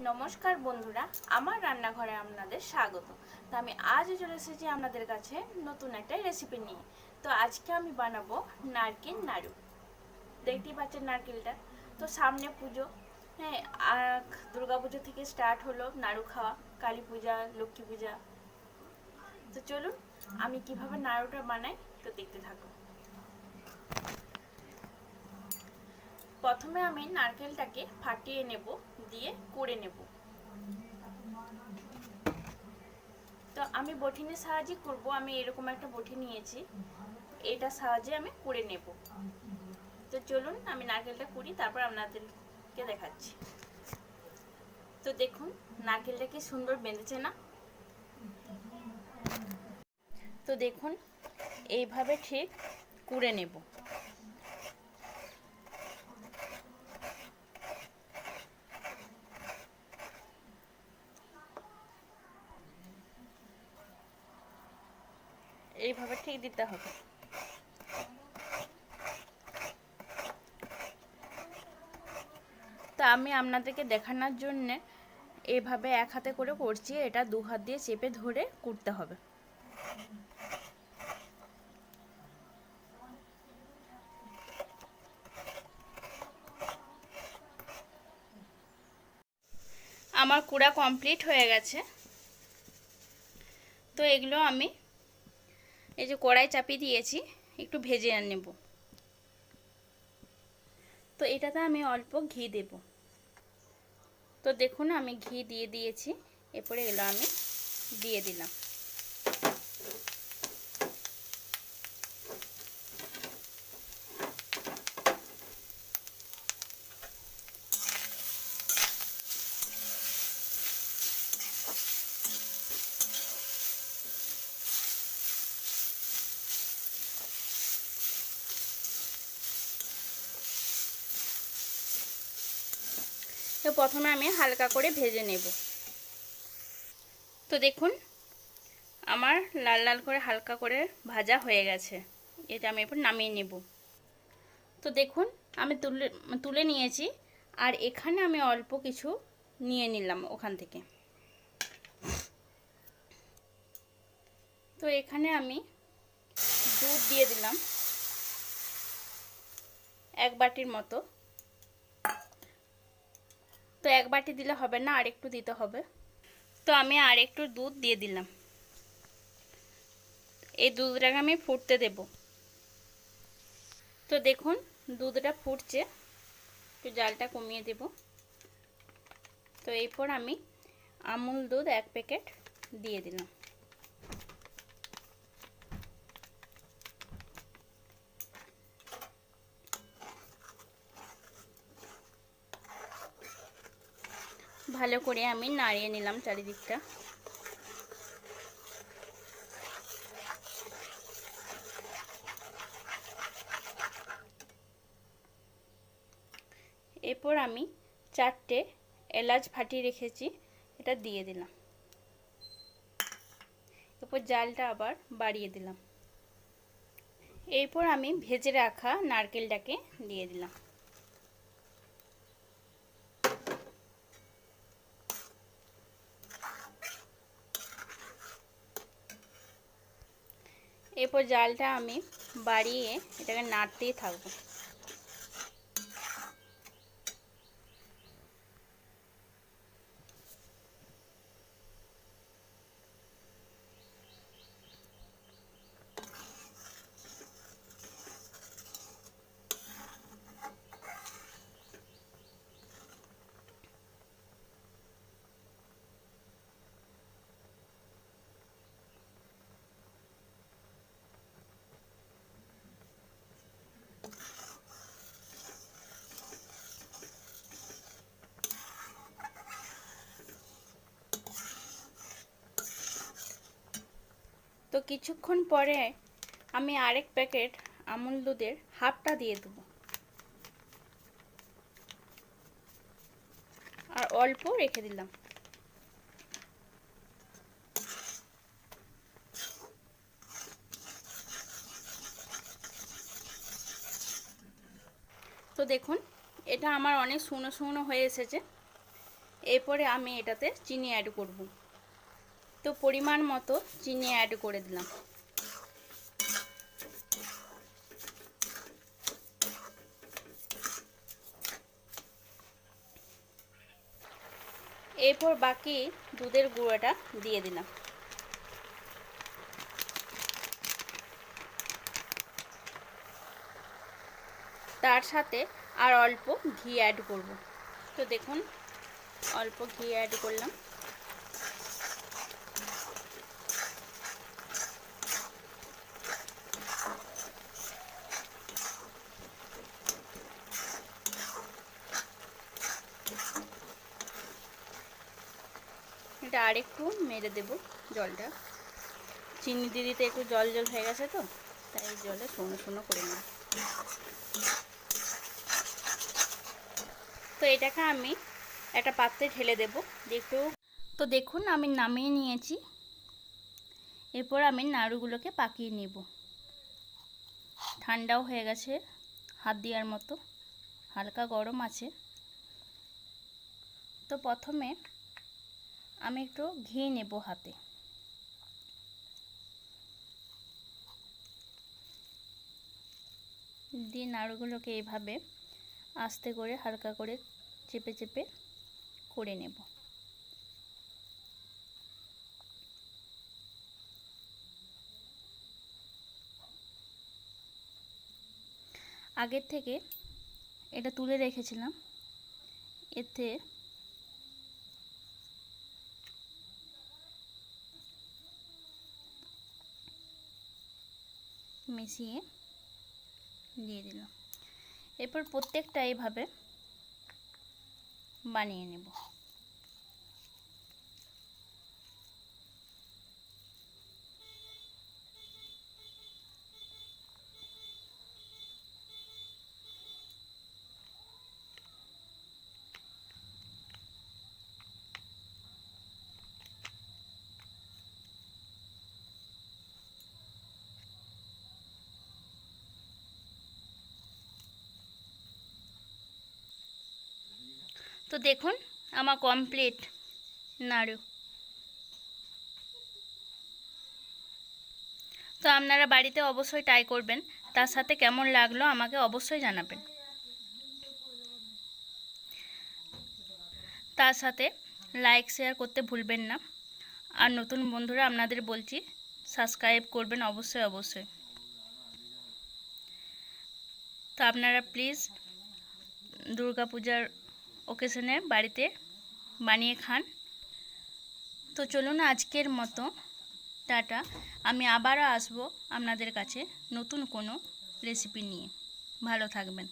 নমস্কার বন্ধুরা, আমার রান্নাঘরে আপনাদের স্বাগত। তো আমি আজ চলে এসেছি আপনাদের কাছে নতুন একটা রেসিপি নিয়ে। তো আজকে আমি বানাবো নারকেল নাড়ু। দেখতেই পাচ্ছেন নারকেলটা। তো সামনে পুজো, হ্যাঁ, আর দুর্গা পুজো থেকে স্টার্ট হলো নাড়ু খাওয়া, কালী পূজা, লক্ষ্মী পূজা। তো চলুন আমি কিভাবে নাড়ুটা বানাই তো দেখতে থাকুন। প্রথমে আমি নারকেলটাকে ফাটিয়ে নেব, দিয়ে কুড়ে নেব। তো আমি বটিনের সাহায্যে করব। আমি এরকম একটা বটি নিয়েছি, এটার সাহায্যে আমি কুড়ে নেব। তো চলুন আমি নারকেলটা কুড়ি, তারপর আপনাদেরকে দেখাচ্ছি। তো দেখুন নারকেলটা কি সুন্দর বেঁধেছে না। তো দেখুন এইভাবে ঠিক কুড়ে নেব। এইভাবে ঠিক দিতে হবে। তা আমি আপনাদেরকে দেখানোর জন্য এইভাবে এক হাতে করে করছি, এটা দু হাত দিয়ে চেপে ধরে কুড়তে হবে। আমার কুড়া কমপ্লিট হয়ে গেছে। তো এগুলো আমি এই যে কড়াই চাপিয়ে দিয়েছি, একটু ভেজে নেব। তো এটাতে আমি অল্প ঘি দেব। তো দেখুন আমি ঘি দিয়ে দিয়েছি, এরপরে এগুলো আমি দিয়ে দিলাম। তো প্রথমে আমি হালকা করে ভেজে নেব। তো দেখুন আমার লাল লাল করে হালকা করে ভাজা হয়ে গেছে, এটা আমি এরপর নামিয়ে নেব। তো দেখুন আমি তুলে নিয়েছি, আর এখানে আমি অল্প কিছু নিয়ে নিলাম ওখান থেকে। তো এখানে আমি দুধ দিয়ে দিলাম এক বাটির মতো। তো এক বাটি দিলে হবে না, আর একটু দিতে হবে। তো আমি আর একটু দুধ দিয়ে দিলাম। এই দুধটাকে আমি ফুটতে দেব। তো দেখুন দুধটা ফুটছে, একটু জালটা কমিয়ে দেব। তো এরপর আমি আমুল দুধ 1 প্যাকেট দিয়ে দিলাম। ভালো করে আমি নাড়িয়ে নিলাম চারিদিকটা। এরপর আমি 4টে এলাচ ফাটিয়ে রেখেছি, এটা দিয়ে দিলাম। এরপর জালটা আবার বাড়িয়ে দিলাম। এরপর আমি ভেজে রাখা নারকেলটাকে দিয়ে দিলাম। এরপর জালটা আমি বাড়িয়ে এটাকে নাড়তেই থাকবো। তো কিছুক্ষণ পরে আমি আরেক প্যাকেট আমুল দুধের হাফটা দিয়ে দেবো, আর অল্প রেখে দিলাম। তো দেখুন এটা আমার অনেক শুকনো শুকনো হয়ে এসেছে। এরপরে আমি এটাতে চিনি অ্যাড করব। তো পরিমাণ মতো চিনি অ্যাড করে দিলাম। এরপর বাকি দুধের গুঁড়োটা দিয়ে দিলাম। তার সাথে আর অল্প ঘি অ্যাড করব। তো দেখুন অল্প ঘি অ্যাড করলাম। এটা আরেকটু মেরে দেব জলটা। চিনি দিয়ে দিতে একটু জল জল হয়ে গেছে, তো তাই জলে শুকনো শুকনো করে নেব। তো এটাকে আমি একটা পাত্রে ঢেলে দেব একটু। তো দেখুন আমি নামিয়ে নিয়েছি। এরপর আমি নাড়ুগুলোকে পাকিয়ে নেব। ঠান্ডাও হয়ে গেছে, হাত দেওয়ার মতো হালকা গরম আছে। তো প্রথমে আমি একটু ঘি নেব হাতে। দিয়ে নাড়ুগুলোকে এইভাবে আস্তে করে হালকা করে চেপে চেপে করে নেব। আগের থেকে এটা তুলে রেখেছিলাম, এতে মিশিয়ে দিয়ে দিলাম। এরপর প্রত্যেকটা এইভাবে বানিয়ে নেব। তো দেখুন আমার কমপ্লিট নাড়ু। তো আপনারা বাড়িতে অবশ্যই ট্রাই করবেন, তার সাথে কেমন লাগলো আমাকে অবশ্যই জানাবেন। তার সাথে লাইক শেয়ার করতে ভুলবেন না। আর নতুন বন্ধুরা আপনাদের বলছি সাবস্ক্রাইব করবেন অবশ্যই অবশ্যই। তো আপনারা প্লিজ দুর্গাপূজার ওকেশনে বাড়িতে বানিয়ে খান। তো চলুন আজকের মতো টাটা। আমি আবারও আসবো আপনাদের কাছে নতুন কোনো রেসিপি নিয়ে। ভালো থাকবেন।